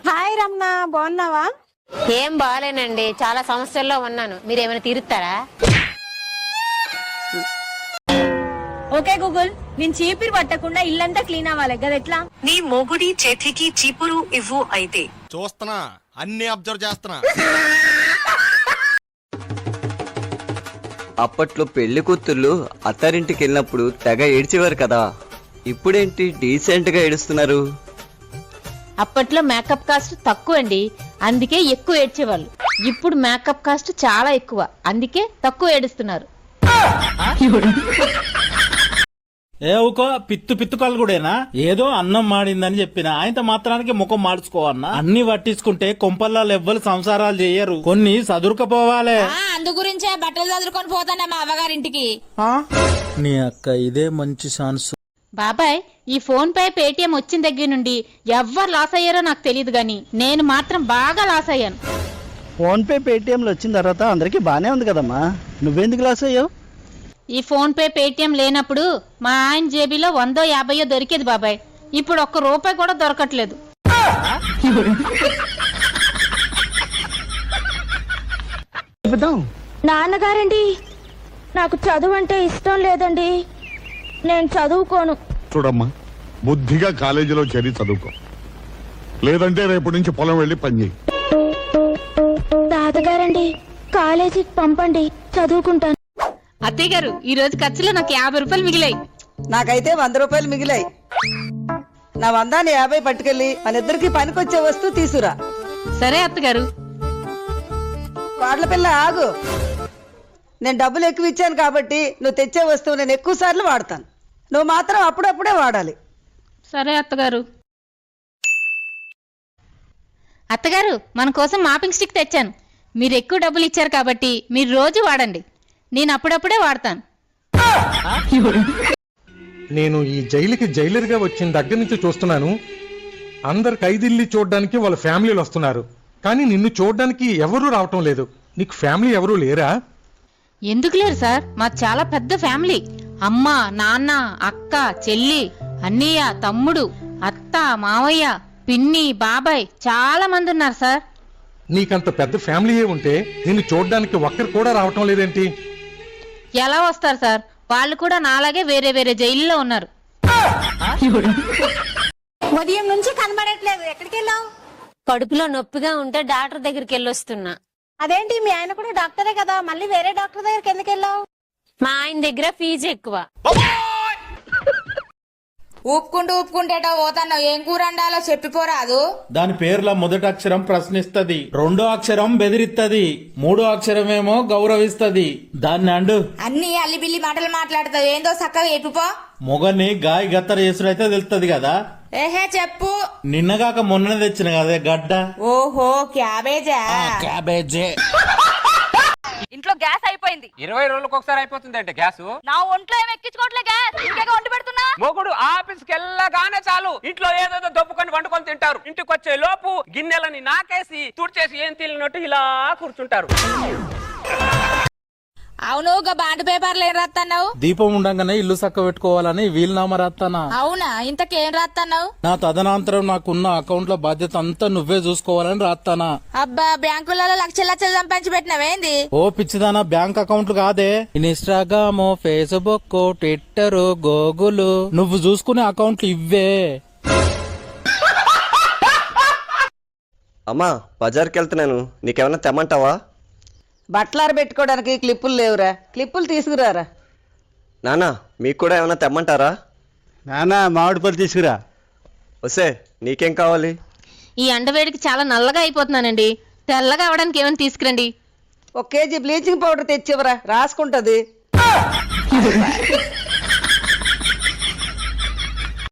Hi Ramana, బాగున్నావా? ఏం బాగాలేనండి, చాలా సమస్యల్లో ఉన్నాను. మీరేమైనా తీరుస్తారా? ఓకే గూగుల్, నేను చీపిరి పట్టకుండా ఇల్లంతా క్లీన్ అవ్వాలి కదా, ఎట్లా? నీ మొగుడి చేతికి చీపురు ఇవ్వు. అయితే చూస్తున్నా, అన్ని అబ్జర్వ్ చేస్తున్నా. అప్పట్లో పెళ్లి కూతుర్లు అత్తారింటికి వెళ్ళినప్పుడు తెగ ఏడ్చేవారు కదా, ఇప్పుడేంటి డీసెంట్ గా ఏడుస్తున్నారు? అప్పట్లో మేకప్ కాస్ట్ తక్కువ అండి, అందుకే ఎక్కువ ఏడ్చేవాళ్ళు. ఇప్పుడు మేకప్ కాస్ట్ చాలా ఎక్కువ, అందుకే తక్కువ ఏడుస్తున్నారు. ఏవుకో పిత్తు కలుగుడేనా? ఏదో అన్నం మాడిందని చెప్పిన ఆయనతో మాత్రానికి ముఖం మార్చుకోవన్నా. అన్ని పట్టించుకుంటే కొంపల్లో ఎవ్వరు సంసారాలు చెయ్యరు, కొన్ని సదురుకపోవాలే. అందు గురించే బట్టలు చదువుకొని పోతానే మా అవ్వగారింటికి. నీ అక్క ఇదే మంచి ఛాన్స్. బాబాయ్, ఈ ఫోన్ పే పేటిఎం వచ్చిన దగ్గర నుండి ఎవ్వరు లాస్ అయ్యారో నాకు తెలియదు గాని నేను మాత్రం బాగా లాస్ అయ్యాను. ఫోన్ పే పేటిఎంలు వచ్చిన తర్వాత అందరికి బానే ఉంది కదమ్మా, నువ్వెందుకు లాస్ అయ్యావు? ఈ ఫోన్ పే పేటిఎం లేనప్పుడు మా ఆయన జేబీలో 100-50 దొరికేది బాబాయ్. ఇప్పుడు ₹1 కూడా దొరకట్లేదు. నాన్నగారండి, నాకు చదువు అంటే ఇష్టం లేదండి, నేను చదువుకోను. చూడమ్మా, బుద్ధిగా కాలేజీలో చేరి చదువుకో, లేదంటే రేపు నుంచి పొలం వెళ్ళి పని చేయి. తాతగారండి, కాలేజీకి పంపండి, చదువుకుంటాను. అత్తయ్య గారు, ఈ రోజు ఖర్చులో నాకు ₹50 మిగిలాయి. నాకైతే ₹100 మిగిలాయి. నా 100ని 50 పట్టుకెళ్ళి మన ఇద్దరికి పనికొచ్చే వస్తువు తీసుకురా. సరే అత్తగారు. వాడ్ల పిల్ల ఆగు, నేను డబ్బులు ఎక్కువ ఇచ్చాను కాబట్టి నువ్వు తెచ్చే వస్తువు నేను ఎక్కువ సార్లు వాడతాను, నువ్వు మాత్రం అప్పుడప్పుడే వాడాలి. సరే అత్తగారు. అత్తగారు, మన కోసం మాపింగ్ స్టిక్ తెచ్చాను. మీరు ఎక్కువ డబ్బులు ఇచ్చారు కాబట్టి మీరు రోజు వాడండి, నేను అప్పుడప్పుడే వాడతాను. నేను ఈ జైలుకి జైలర్గా వచ్చిన దగ్గర నుంచి చూస్తున్నాను, అందరు ఖైదీల్ని చూడడానికి వాళ్ళ ఫ్యామిలీలు వస్తున్నారు, కానీ నిన్ను చూడడానికి ఎవరూ రావటం లేదు. నీకు ఫ్యామిలీ ఎవరూ లేరా? ఎందుకు లేరు సార్, మాది చాలా పెద్ద ఫ్యామిలీ. అమ్మ, నాన్న, అక్క, చెల్లి, అన్నయ్య, తమ్ముడు, అత్త, మావయ్య, పిన్ని, బాబాయ్, చాలా మంది ఉన్నారు సార్. నీకంత పెద్ద ఫ్యామిలీయే ఉంటే నిన్ను చూడడానికి ఒక్కరు కూడా రావటం లేదేంటి? ఎలా వస్తారు సార్, వాళ్ళు కూడా నాలాగే వేరే వేరే జైల్లో ఉన్నారు. ఉదయం నుంచి కనబడట్లేదు, ఎక్కడికి వెళ్ళావు? కడుపులో నొప్పిగా ఉంటే డాక్టర్ దగ్గరికి వెళ్ళొస్తున్నా. అదేంటి, మీ ఆయన కూడా డాక్టరే కదా, మళ్ళీ వేరే డాక్టర్ దగ్గరికి ఎందుకు వెళ్ళావు? మా ఆయన దగ్గర ఫీజు ఎక్కువ. ఊపుకుంటేటో పోతాను. ఏం కూర వండాలో చెప్పిపోరాదు? దాని పేర్ల మొదటి అక్షరం ప్రశ్నిస్తది, రెండో అక్షరం బెదిరిస్తది, మూడో అక్షరమేమో గౌరవిస్తది. దాన్ని అండు. అన్ని అల్లిబిల్లి మాటలు మాట్లాడుతావు, ఏందో చక్కగా చెప్పిపో. మొగని గాయ గత్తర చేసుడైతే తెలుస్తుంది కదా. ఏహే చెప్పు. నిన్నగాక మొన్న తెచ్చిన కదా గడ్డ. ఓహో, క్యాబేజా? క్యాబేజే. ఇంట్లో గ్యాస్ అయిపోయింది. 20 రోజులకు ఒకసారి అయిపోతుంది అంటే గ్యాస్. నా ఒంట్లో ఏం ఎక్కించుకోవట్లే గ్యాస్, ఇంకేగా వండి పెడుతున్నా. మొగుడు ఆఫీస్కి వెళ్ళగానే చాలు ఇంట్లో ఏదేదో దొప్పుకొని వండుకొని తింటారు. ఇంటికి వచ్చే లోపు గిన్నెలని నాకేసి తుడిచేసి ఏం తెలియనట్టు ఇలా కూర్చుంటారు. అవును, బాండ్ పేపర్లు ఏం రాస్తున్నావు? దీపం ఉండగానే ఇల్లు చక్క పెట్టుకోవాలని వీలునామా రాస్తానా. అవునా, ఇంతకేం రాస్తున్నావు? నా తదనంతరం నాకున్న అకౌంట్ లో బాధ్యత అంతా నువ్వే చూసుకోవాలని రాస్తానా. అబ్బా, బ్యాంకులలో లక్షలు సంపాదించి పెట్టినవేంది? ఓ పిచ్చిదానా, బ్యాంక్ అకౌంట్ కాదే, ఇన్స్టాగ్రామ్, ఫేస్బుక్, ట్విట్టర్, గూగుల్, నువ్వు చూసుకునే అకౌంట్లు ఇవ్వే. అమ్మా, బజార్కి వెళ్తున్నాను, నీకేమన్నా తెమ్మంటావా? బట్టలార పెట్టుకోవడానికి క్లిప్పులు లేవురా, క్లిప్పులు తీసుకురారా. నానా, మీకు కూడా ఏమన్నా తెమ్మంటారా? నానా, మామిడి పళ్ళు తీసుకురా. వస్తే నీకేం కావాలి? ఈ అండవేడికి చాలా నల్లగా అయిపోతున్నానండి, తెల్లగా అవడానికి ఏమైనా తీసుకురండి. 1 కేజీ బ్లీచింగ్ పౌడర్ తెచ్చివరా, రాసుకుంటది.